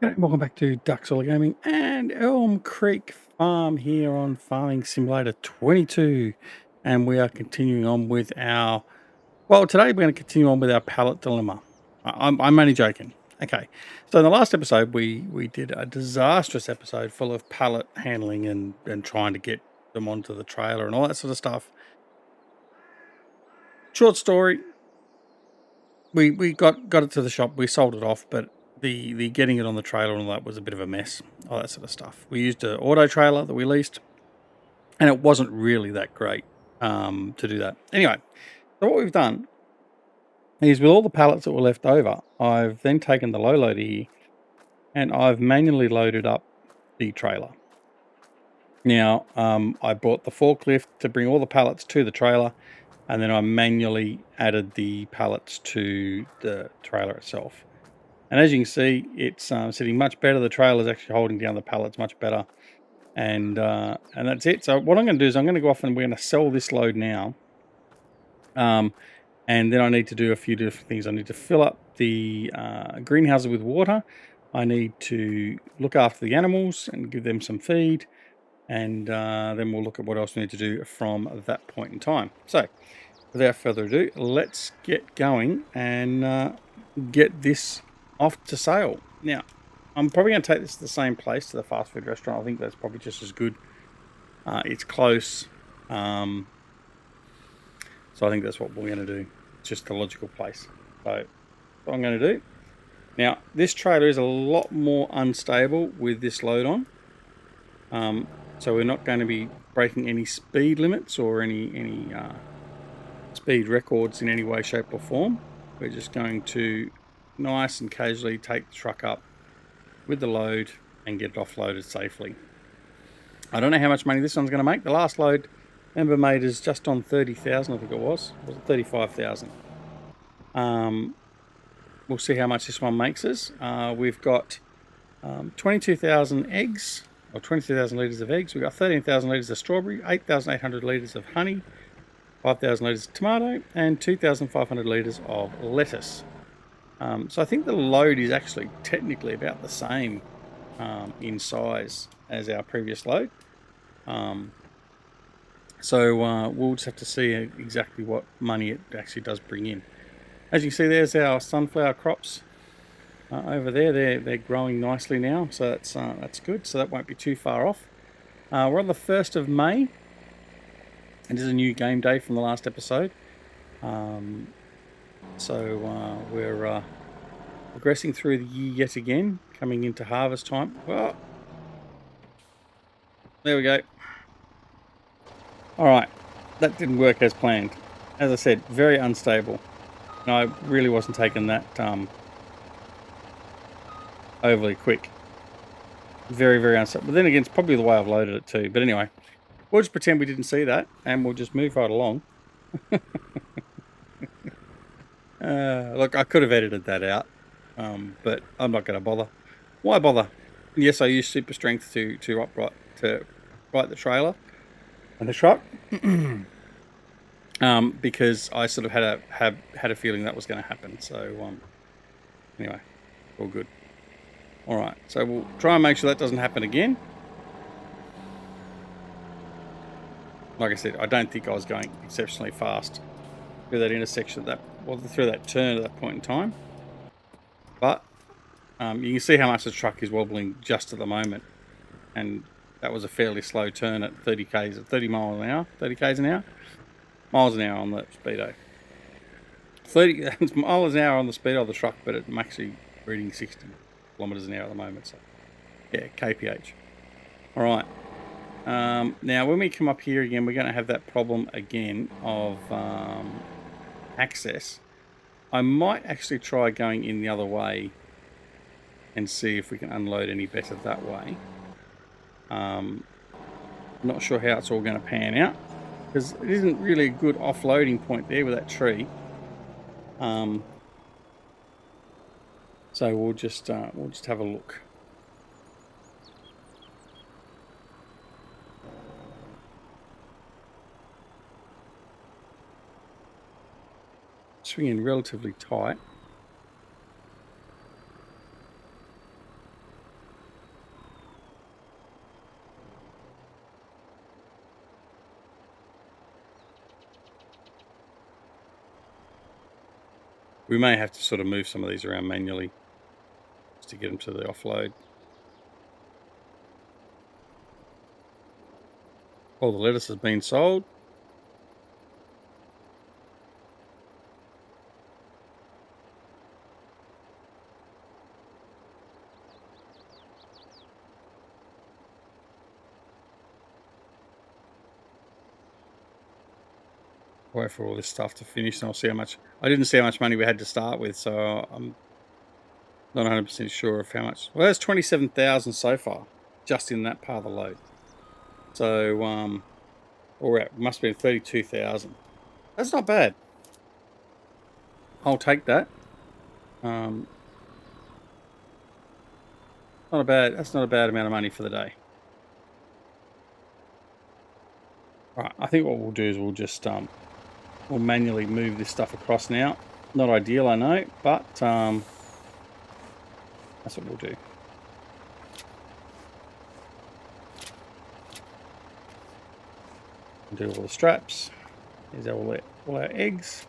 Okay, welcome back to Duck Solar Gaming and Elm Creek Farm here on Farming Simulator 22. And we are continuing on with our, well, today we're going to continue on with our pallet dilemma. I'm only joking. Okay, so in the last episode, we did a disastrous episode full of pallet handling and trying to get them onto the trailer and all that sort of stuff. Short story, we got it to the shop, we sold it off, but the getting it on the trailer and all that was a bit of a mess, all that sort of stuff. We used an auto trailer that we leased, and it wasn't really that great to do that. Anyway, so what we've done is with all the pallets that were left over, I've then taken the low loader here and I've manually loaded up the trailer. Now, I bought the forklift to bring all the pallets to the trailer, and then I manually added the pallets to the trailer itself. And as you can see, it's sitting much better. The trailer is actually holding down the pallets much better. And that's it. So what I'm going to do is I'm going to go off and we're going to sell this load now. And then I need to do a few different things. I need to fill up the greenhouses with water. I need to look after the animals and give them some feed. And then we'll look at what else we need to do from that point in time. So without further ado, let's get going and get this off to sale. Now, I'm probably going to take this to the same place, to the fast food restaurant. I think that's probably just as good. It's close. So I think that's what we're going to do. It's just a logical place. So what I'm going to do. Now, this trailer is a lot more unstable with this load on. So we're not going to be breaking any speed limits or any speed records in any way, shape or form. We're just going to nice and casually take the truck up with the load and get it offloaded safely. I don't know how much money this one's going to make. The last load, remember, made is just on 30,000, I think it was. Was it 35,000? We'll see how much this one makes us. We've got 22,000 eggs, or 22,000 litres of eggs. We've got 13,000 litres of strawberry, 8,800 litres of honey, 5,000 litres of tomato, and 2,500 litres of lettuce. So I think the load is actually technically about the same in size as our previous load. So we'll just have to see exactly what money it actually does bring in. As you can see, there's our sunflower crops over there. They're growing nicely now, so that's good. So that won't be too far off. We're on the 1st of May. And this is a new game day from the last episode. So we're progressing through the year yet again, coming into harvest time. Well, there we go. All right, that didn't work as planned. As I said, very unstable. And I really wasn't taking that overly quick. Very, very unstable. But then again, it's probably the way I've loaded it too. But anyway, we'll just pretend we didn't see that, and we'll just move right along. Look, I could have edited that out, but I'm not going to bother. Why bother? Yes, I use super strength to upright the trailer and the truck, because I sort of had a feeling that was going to happen. So anyway, all good. All right, so we'll try and make sure that doesn't happen again. Like I said, I don't think I was going exceptionally fast through that intersection, through that turn at that point in time. But you can see how much the truck is wobbling just at the moment. And that was a fairly slow turn at 30 miles an hour, 30 k's an hour. Miles an hour on the speedo. 30 miles an hour on the speedo of the truck, but I'm actually reading 60 kilometers an hour at the moment. So yeah, kph. All right. Now, when we come up here again, we're going to have that problem again of access. I might actually try going in the other way and see if we can unload any better that way. Not sure how it's all going to pan out, because it isn't really a good offloading point there with that tree. So we'll just have a look. Swinging relatively tight. We may have to sort of move some of these around manually just to get them to the offload. All the lettuce has been sold. Wait for all this stuff to finish and I'll see how much. I didn't see how much money we had to start with, so I'm not 100% sure of how much. Well, there's 27,000 so far, just in that part of the load. So, or it must have been 32,000. That's not bad. I'll take that. Not a bad. That's not a bad amount of money for the day. Right. I think what we'll do is we'll just we'll manually move this stuff across now. Not ideal, I know, but that's what we'll do. Do all the straps. Here's all our eggs.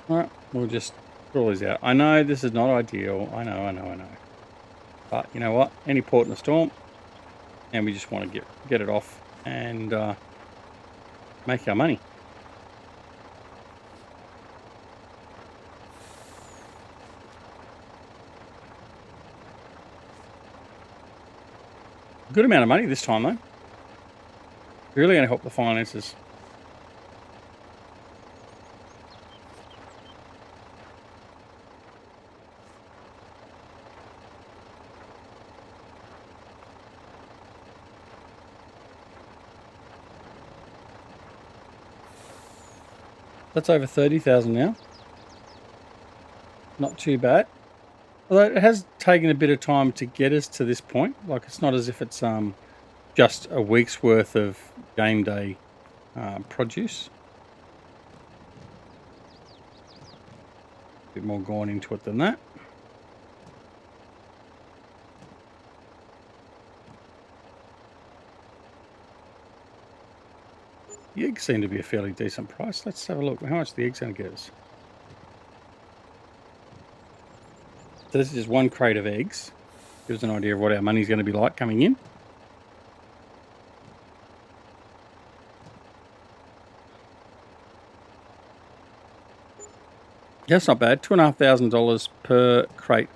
All right, we'll just pull these out. I know this is not ideal. I know. But you know what? Any port in a storm, and we just want to get it off and make our money. Good amount of money this time, though. Really going to help the finances. That's over 30,000 now. Not too bad. Although it has taken a bit of time to get us to this point. Like, it's not as if it's just a week's worth of game day produce. A bit more gone into it than that. The eggs seem to be a fairly decent price. Let's have a look. How much the eggs going to get us? So this is just one crate of eggs. Gives us an idea of what our money's going to be like coming in. That's not bad. $2,500 per crate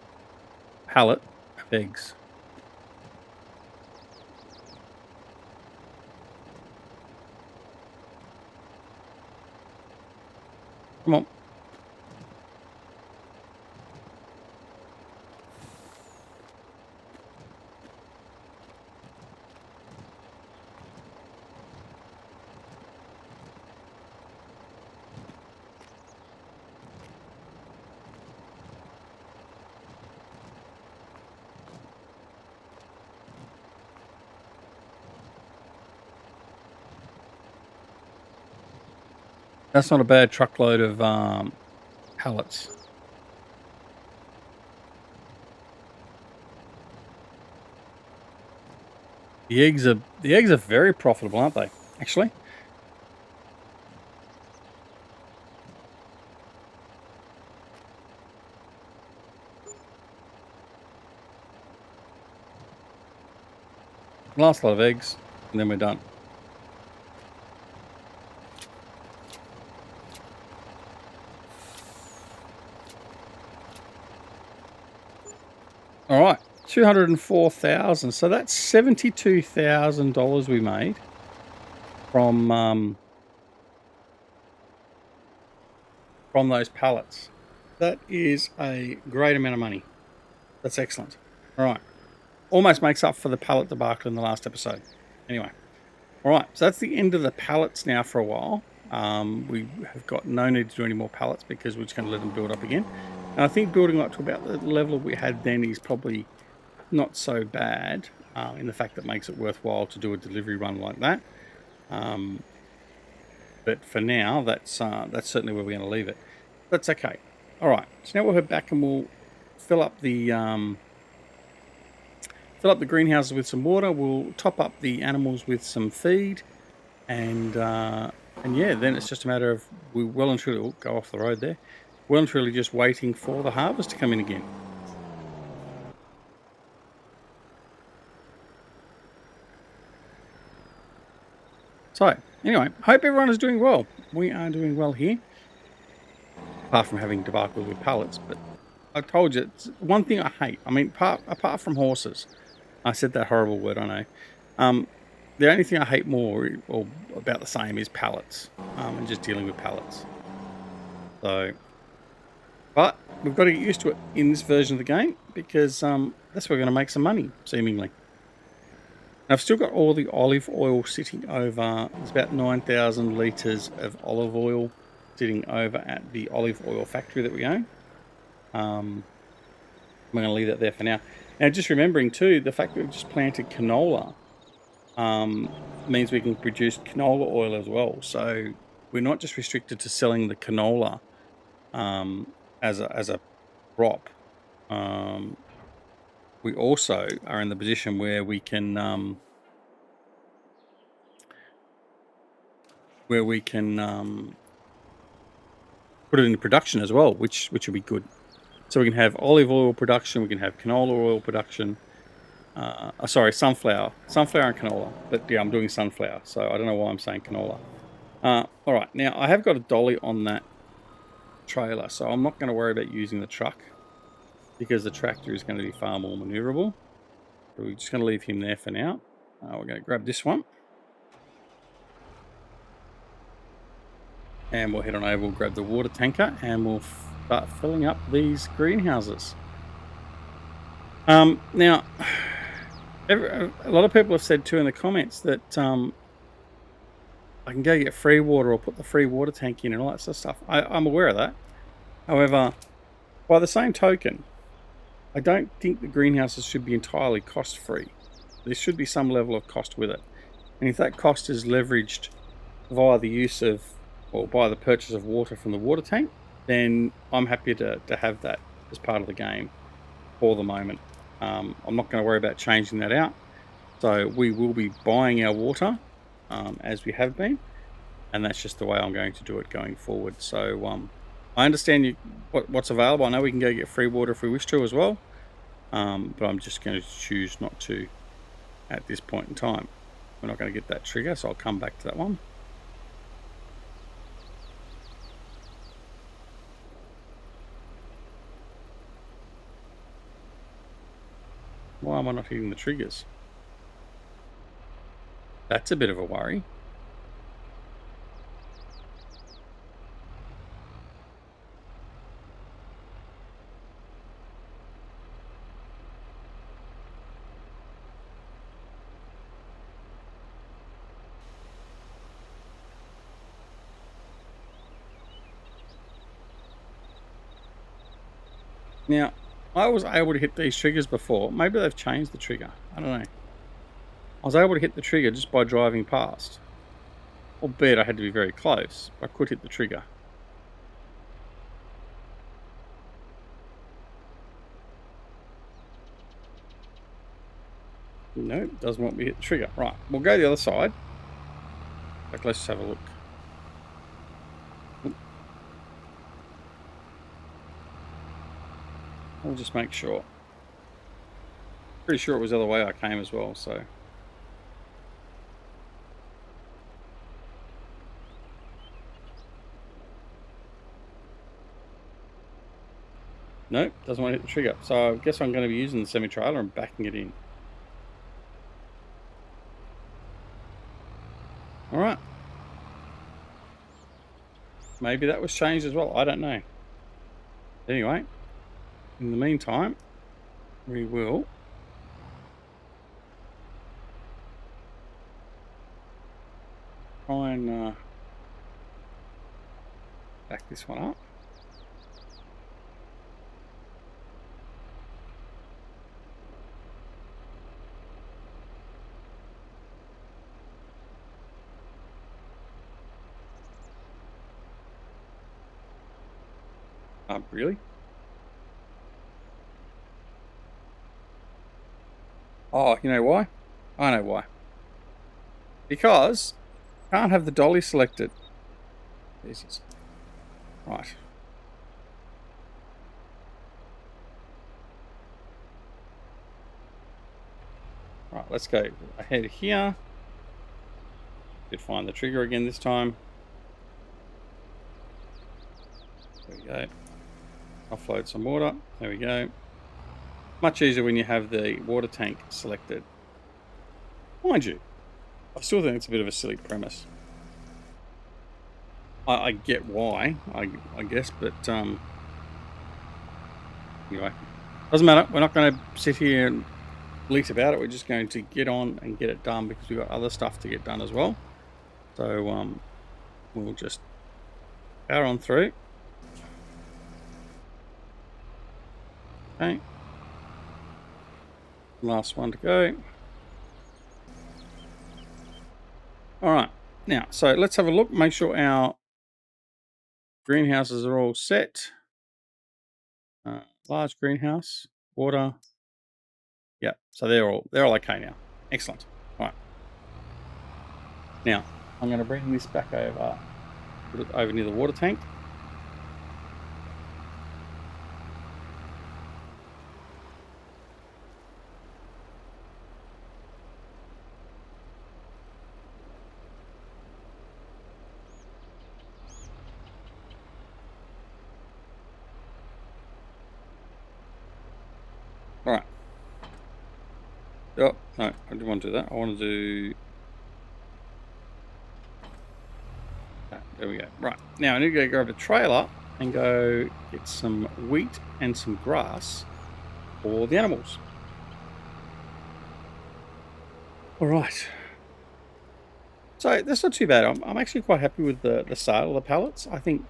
pallet of eggs. Come on. That's not a bad truckload of pallets. The eggs are very profitable, aren't they? Actually. Last lot of eggs, and then we're done. All right, 204,000. So that's $72,000 we made from those pallets. That is a great amount of money. That's excellent. All right, almost makes up for the pallet debacle in the last episode. Anyway, all right, so that's the end of the pallets now for a while. We have got no need to do any more pallets because we're just going to let them build up again. And I think building up to about the level we had then is probably not so bad in the fact that it makes it worthwhile to do a delivery run like that. But for now, that's certainly where we're going to leave it. That's okay. All right. So now we'll head back and we'll fill up the greenhouses with some water. We'll top up the animals with some feed, and yeah, then it's just a matter of we well and truly go off the road there. Well and truly just waiting for the harvest to come in again. So anyway, hope everyone is doing well. We are doing well here, apart from having debacles with pallets. But I told you, it's one thing I hate. I mean, apart from horses, I said that horrible word. I know. The only thing I hate more, or about the same, is pallets, and just dealing with pallets. So, but we've got to get used to it in this version of the game because that's where we're going to make some money, seemingly. And I've still got all the olive oil sitting over. There's about 9,000 litres of olive oil sitting over at the olive oil factory that we own. I'm going to leave that there for now. Now, just remembering too, the fact that we've just planted canola means we can produce canola oil as well. So we're not just restricted to selling the canola as a crop. We also are in the position where we can put it into production as well, which will be good. So we can have olive oil production, we can have canola oil production. Sorry, sunflower and canola. But yeah, I'm doing sunflower, so I don't know why I'm saying canola. All right, now I have got a dolly on that trailer, so I'm not going to worry about using the truck because the tractor is going to be far more maneuverable. So we're just going to leave him there for now. We're going to grab this one. And we'll head on over, we'll grab the water tanker, and we'll start filling up these greenhouses. Now, a lot of people have said too in the comments that I can go get free water or put the free water tank in and all that sort of stuff. I'm aware of that. However, by the same token, I don't think the greenhouses should be entirely cost-free. There should be some level of cost with it. And if that cost is leveraged via the use of, or by the purchase of water from the water tank, then I'm happy to have that as part of the game for the moment. I'm not going to worry about changing that out. So we will be buying our water as we have been, and that's just the way I'm going to do it going forward. So I understand what's available. I know we can go get free water if we wish to as well, but I'm just going to choose not to at this point in time. We're not going to get that trigger, so I'll come back to that one. Why am I not hitting the triggers? That's a bit of a worry. Now, I was able to hit these triggers before. Maybe they've changed the trigger. I don't know. I was able to hit the trigger just by driving past. Albeit I had to be very close. I could hit the trigger. No, doesn't want me to hit the trigger. Right, we'll go the other side. Like, let's just have a look. We'll just make sure. Pretty sure it was the other way I came as well, so. Nope, doesn't want to hit the trigger. So I guess I'm going to be using the semi-trailer and backing it in. All right. Maybe that was changed as well. I don't know. Anyway, in the meantime, we will try and back this one up. Really? Oh, you know why? I know why. Because can't have the dolly selected. Jesus. Right. Right, let's go ahead here. Did find the trigger again this time. There we go. Offload some water. There we go. Much easier when you have the water tank selected. Mind you, I still think it's a bit of a silly premise. I get why, I guess, but anyway. Doesn't matter. We're not going to sit here and bleat about it. We're just going to get on and get it done because we've got other stuff to get done as well. So we'll just power on through. Okay. Last one to go. All right. Now, so let's have a look. Make sure our greenhouses are all set. Large greenhouse, water. Yeah, so they're all okay now. Excellent. All right. Now, I'm going to bring this back over, put it over near the water tank. All right. Oh, no, I didn't want to do that. I want to do... Okay, there we go. Right. Now, I need to go grab a trailer and go get some wheat and some grass for the animals. All right. So that's not too bad. I'm actually quite happy with the sale of the pallets. I think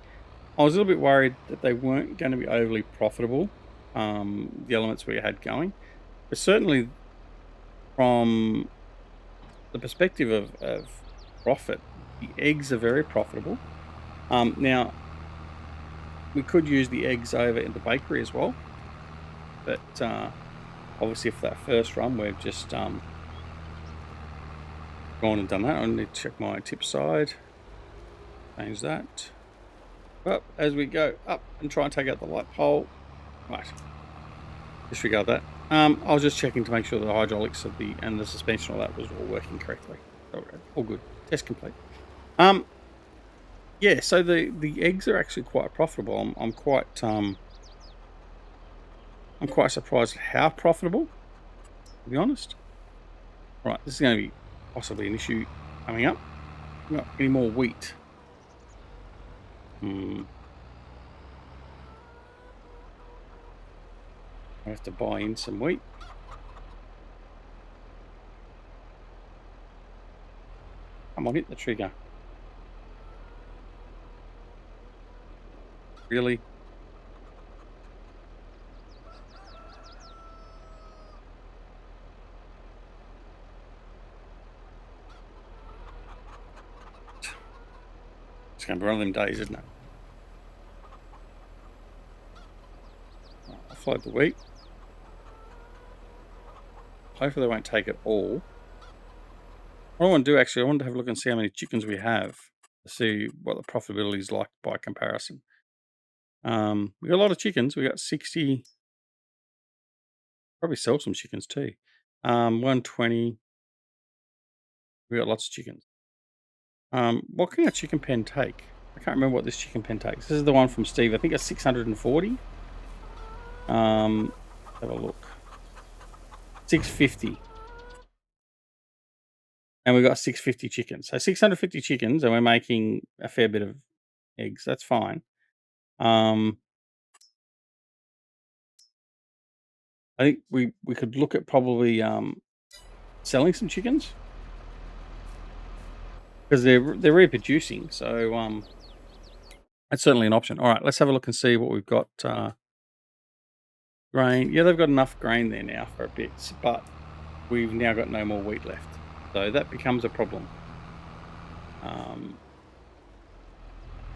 I was a little bit worried that they weren't going to be overly profitable, the elements we had going. But certainly from the perspective of profit, the eggs are very profitable. Now, we could use the eggs over in the bakery as well. But obviously for that first run, we've just gone and done that. I need to check my tip side. Change that. Up as we go up and try and take out the light pole. Right. Disregard that. I was just checking to make sure the hydraulics of the suspension, all that was all working correctly. All good. Test complete. Yeah. So the eggs are actually quite profitable. I'm quite surprised at how profitable, to be honest. Right. This is going to be possibly an issue coming up. Not any more wheat. I have to buy in some wheat. Come on, hit the trigger. Really? It's going to be one of them days, isn't it? I'll float the wheat. Hopefully they won't take it all. What I want to do, actually, I want to have a look and see how many chickens we have to see what the profitability is like by comparison. We got a lot of chickens. We got 60. Probably sell some chickens too. 120. We got lots of chickens. What can our chicken pen take? I can't remember what this chicken pen takes. This is the one from Steve. I think it's 640. Have a look. 650. And we've got 650 chickens. So 650 chickens, and we're making a fair bit of eggs. That's fine. I think we could look at probably selling some chickens because they're reproducing. So that's certainly an option. All right, let's have a look and see what we've got. Grain. Yeah, they've got enough grain there now for a bit, but we've now got no more wheat left. So that becomes a problem.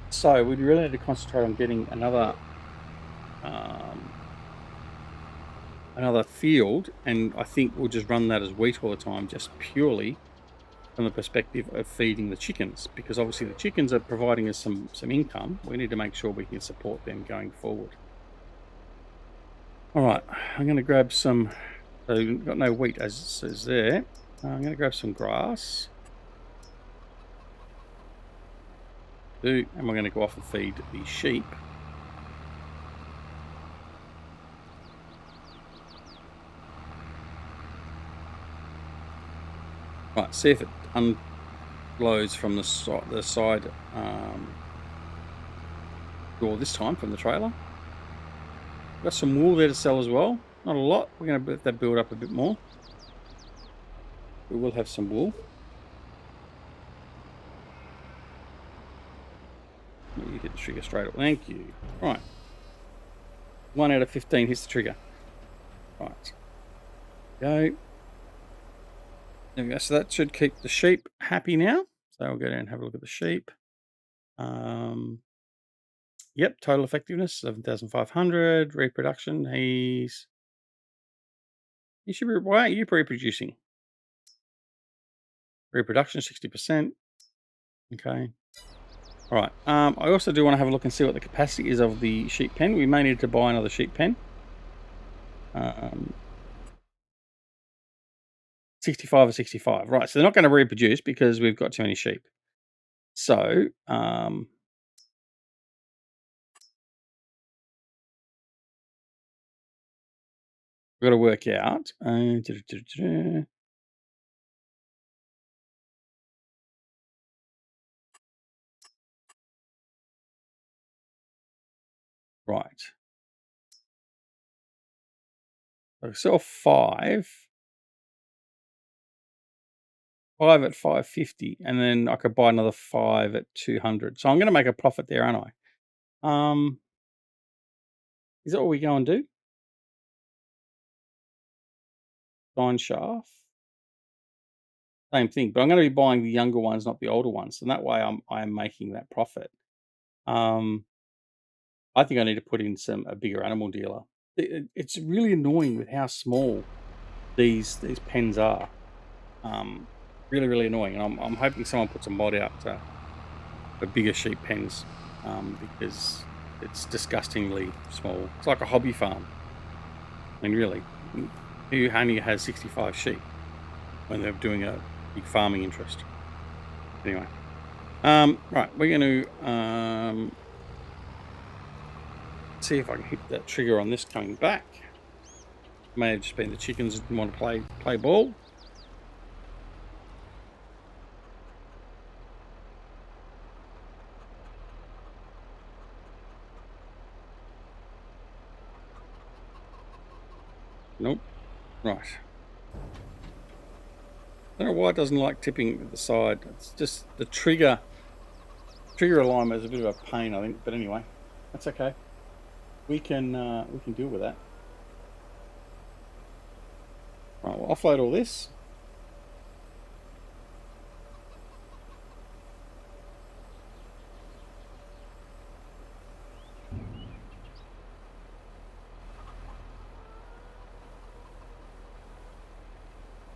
So we really need to concentrate on getting another um, another field, and I think we'll just run that as wheat all the time, just purely from the perspective of feeding the chickens, because obviously the chickens are providing us some income. We need to make sure we can support them going forward. All right, I'm going to grab some. So we've got no wheat as it says there. I'm going to grab some grass. And we're going to go off and feed the sheep. Right, see if it unloads from the side door this time from the trailer. Got some wool there to sell as well. Not a lot. We're going to let that build up a bit more. We will have some wool. You hit the trigger straight up. Thank you. Right. 1 out of 15 hits the trigger. Right. Go. There we go. So that should keep the sheep happy now. So we'll go down and have a look at the sheep. Yep, total effectiveness 7,500. Reproduction, he should be. Why aren't you reproducing? Reproduction 60%. Okay. All right. I also do want to have a look and see what the capacity is of the sheep pen. We may need to buy another sheep pen. 65 or 65. Right. So they're not going to reproduce because we've got too many sheep. So we've got to work out. Right. So sell 5 at 550, and then I could buy another 5 at 200. So I'm going to make a profit there, aren't I? Is that what we go and do? Nine shaft. Same thing, but I'm going to be buying the younger ones, not the older ones, and that way I'm making that profit. I think I need to put in a bigger animal dealer. It's really annoying with how small these pens are. Really, really annoying. And I'm hoping someone puts a mod out for bigger sheep pens because it's disgustingly small. It's like a hobby farm. I mean, really, who only has 65 sheep when they're doing a big farming interest? Anyway, right, we're going to see if I can hit that trigger on this coming back. May have just been the chickens didn't want to play ball. Nope. Right. I don't know why it doesn't like tipping at the side. It's just the trigger alignment is a bit of a pain, I think. But anyway, that's okay. We can deal with that. Right, we'll offload all this.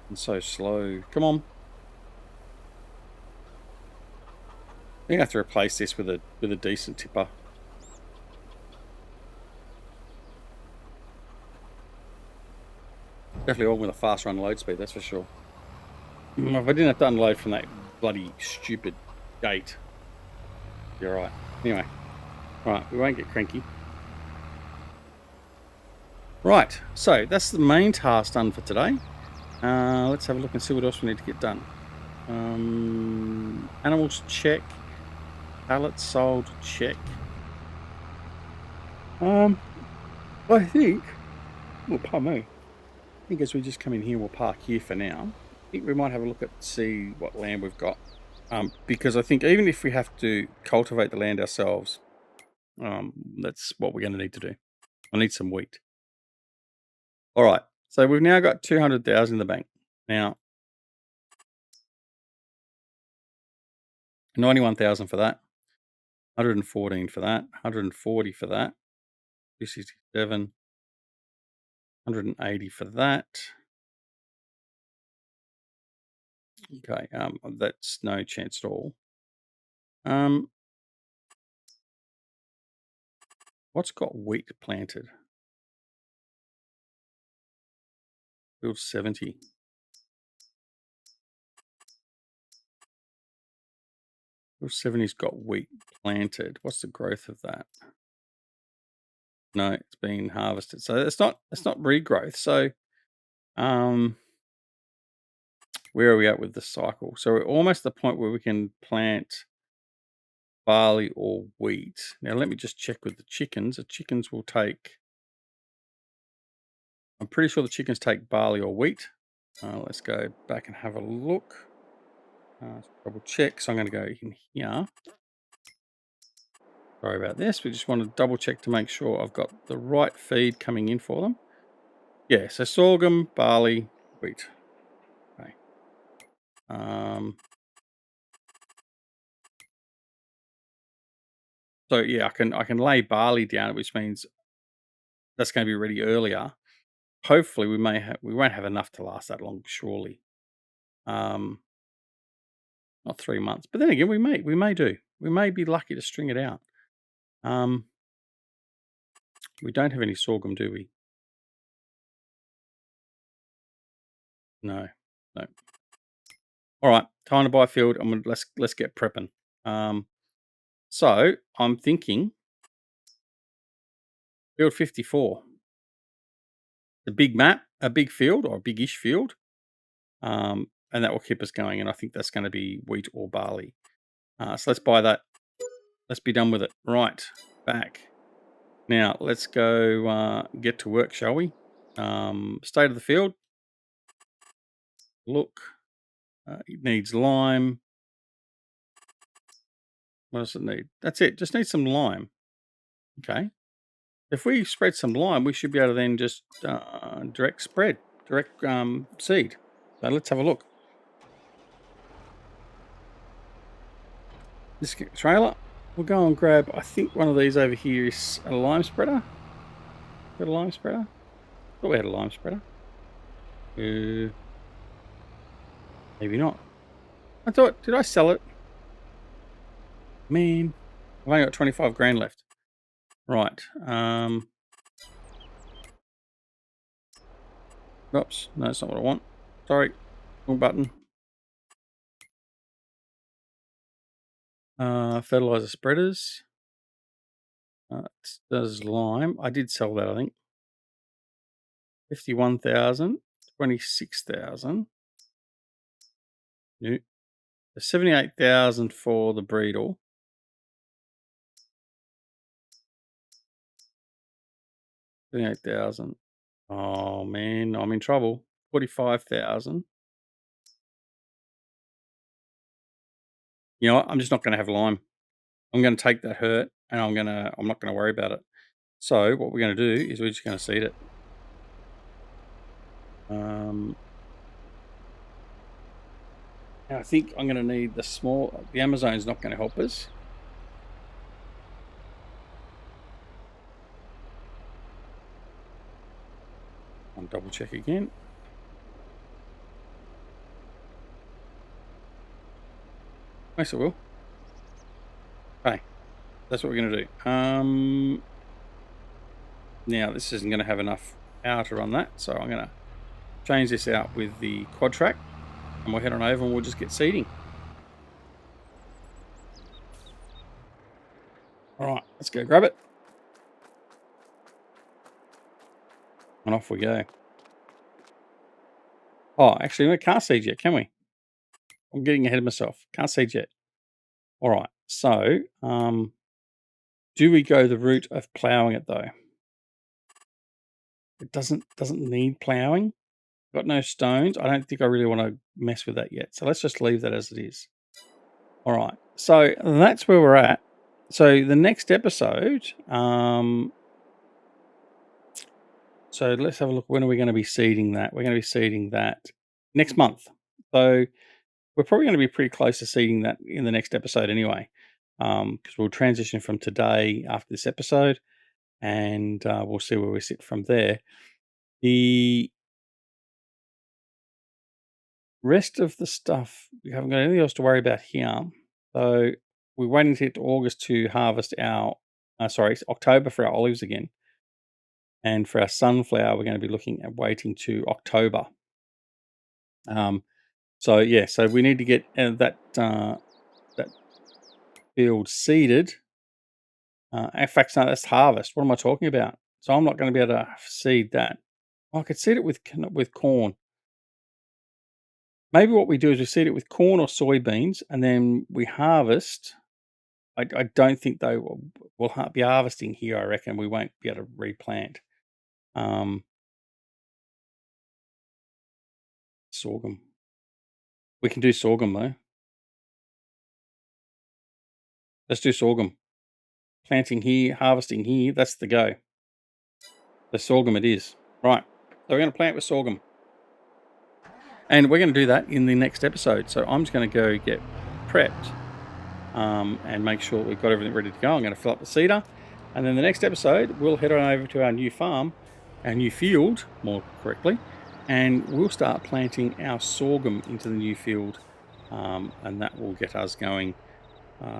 And so slow. Come on. I think I have to replace this with a decent tipper. Definitely all with a faster unload speed, that's for sure. If I didn't have to unload from that bloody stupid gate, you're right. Anyway, right, we won't get cranky. Right, so that's the main task done for today. Let's have a look and see what else we need to get done. Animals check. Pallet sold check. I think. Well, pardon me. I think as we just come in here, we'll park here for now. I think we might have a look at see what land we've got. Because I think even if we have to cultivate the land ourselves, that's what we're going to need to do. I need some wheat. All right. So we've now got 200,000 in the bank. Now, 91,000 for that. 114 for that. 140 for that. 267, 180 for that. Okay, that's no chance at all. What's got wheat planted? Field 70. Field 70's got wheat planted. What's the growth of that? No, it's been harvested. So it's not regrowth. So where are we at with the cycle? So we're almost at the point where we can plant barley or wheat. Now let me just check with the chickens. The chickens will take, I'm pretty sure the chickens take barley or wheat. Let's go back and have a look. Double check. So I'm going to go in here. Sorry about this. We just want to double check to make sure I've got the right feed coming in for them. Yeah, so sorghum, barley, wheat. Okay. So yeah, I can lay barley down, which means that's going to be ready earlier. Hopefully, we won't have enough to last that long, surely. Not 3 months, but then again, we may do. We may be lucky to string it out. We don't have any sorghum, do we? No, no. All right, time to buy a field. Let's get prepping. So I'm thinking field 54, the big map, a big field or a big-ish field, and that will keep us going. And I think that's going to be wheat or barley. So let's buy that. Let's be done with it. Right, back. Now let's go get to work, shall we? State of the field. Look, it needs lime. What does it need? That's it. Just needs some lime. Okay. If we spread some lime, we should be able to then just direct seed. So let's have a look. This trailer, we'll go and grab, I think one of these over here is a lime spreader. Got a lime spreader? Thought we had a lime spreader. Maybe not. I thought, did I sell it? Man, I've only got 25 grand left. Right. Oops, no, that's not what I want. Sorry, wrong button. Fertilizer spreaders. Does lime. I did sell that, I think. 51,000, 26,000. New. 78,000 for the breedle. 78,000. Oh man, I'm in trouble. 45,000. You know what? I'm just not going to have lime. I'm going to take that hurt, and I'm not going to worry about it. So what we're going to do is we're just going to seed it. Now I think I'm going to need the Amazon's not going to help us. I'll double check again. Yes, it will. Okay, that's what we're going to do. Now this isn't going to have enough power to run that, so I'm going to change this out with the quad track, and we'll head on over and we'll just get seeding. All right, let's go grab it. And off we go. Oh, actually, we can't seed yet, can we? I'm getting ahead of myself. Can't seed yet. All right, so do we go the route of ploughing it though? It doesn't need ploughing. Got no stones. I don't think I really want to mess with that yet. So let's just leave that as it is. All right, so that's where we're at. So the next episode, so let's have a look. When are we going to be seeding that? We're going to be seeding that next month. So we're probably going to be pretty close to seeding that in the next episode anyway, because we'll transition from today after this episode. and we'll see where we sit from there. The rest of the stuff, we haven't got anything else to worry about here. So we're waiting to get to August to harvest our, October for our olives again. And for our sunflower, we're going to be looking at waiting to October. So yeah, so we need to get that field seeded. In fact, no, that's harvest. What am I talking about? So I'm not going to be able to seed that. I could seed it with corn. Maybe what we do is we seed it with corn or soybeans, and then we harvest. I don't think they will be harvesting here. I reckon we won't be able to replant. Sorghum. We can do sorghum though. Let's do sorghum. Planting here, harvesting here. That's the go. The sorghum it is. Right. So we're going to plant with sorghum. And we're going to do that in the next episode. So I'm just going to go get prepped and make sure we've got everything ready to go. I'm going to fill up the seeder. And then the next episode, we'll head on over to our new farm, our new field, more correctly, and we'll start planting our sorghum into the new field. And that will get us going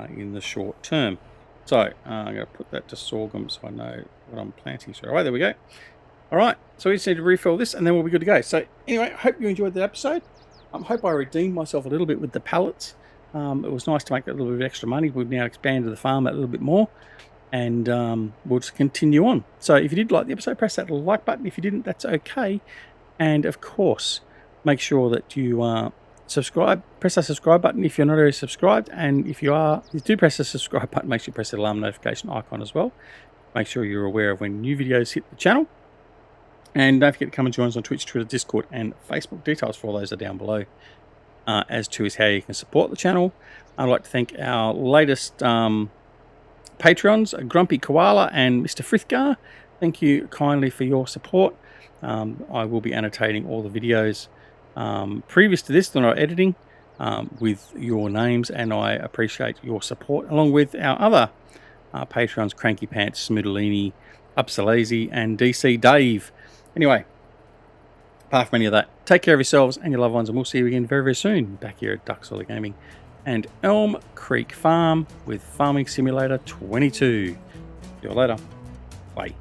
in the short term. So I'm going to put that to sorghum so I know what I'm planting straight away. There we go. All right, so we just need to refill this and then we'll be good to go. So anyway, I hope you enjoyed the episode. I hope I redeemed myself a little bit with the pallets. It was nice to make a little bit of extra money. We've now expanded the farm a little bit more, and we'll just continue on. So if you did like the episode, press that like button. If you didn't, that's okay. And of course, make sure that you subscribe. Press that subscribe button if you're not already subscribed. And if you do press the subscribe button, make sure you press the alarm notification icon as well. Make sure you're aware of when new videos hit the channel. And don't forget to come and join us on Twitch, Twitter, Discord, and Facebook. Details for all those are down below. As to is how you can support the channel. I'd like to thank our latest Patreons, Grumpy Koala and Mr. Frithgar. Thank you kindly for your support. I will be annotating all the videos previous to this that I'm editing with your names, and I appreciate your support, along with our other Patreons, Cranky Pants, Smoodalini, Upsalazy, and DC Dave. Anyway, apart from any of that, take care of yourselves and your loved ones, and we'll see you again very, very soon back here at Duck Solar Gaming and Elm Creek Farm with Farming Simulator 22. See you later. Bye.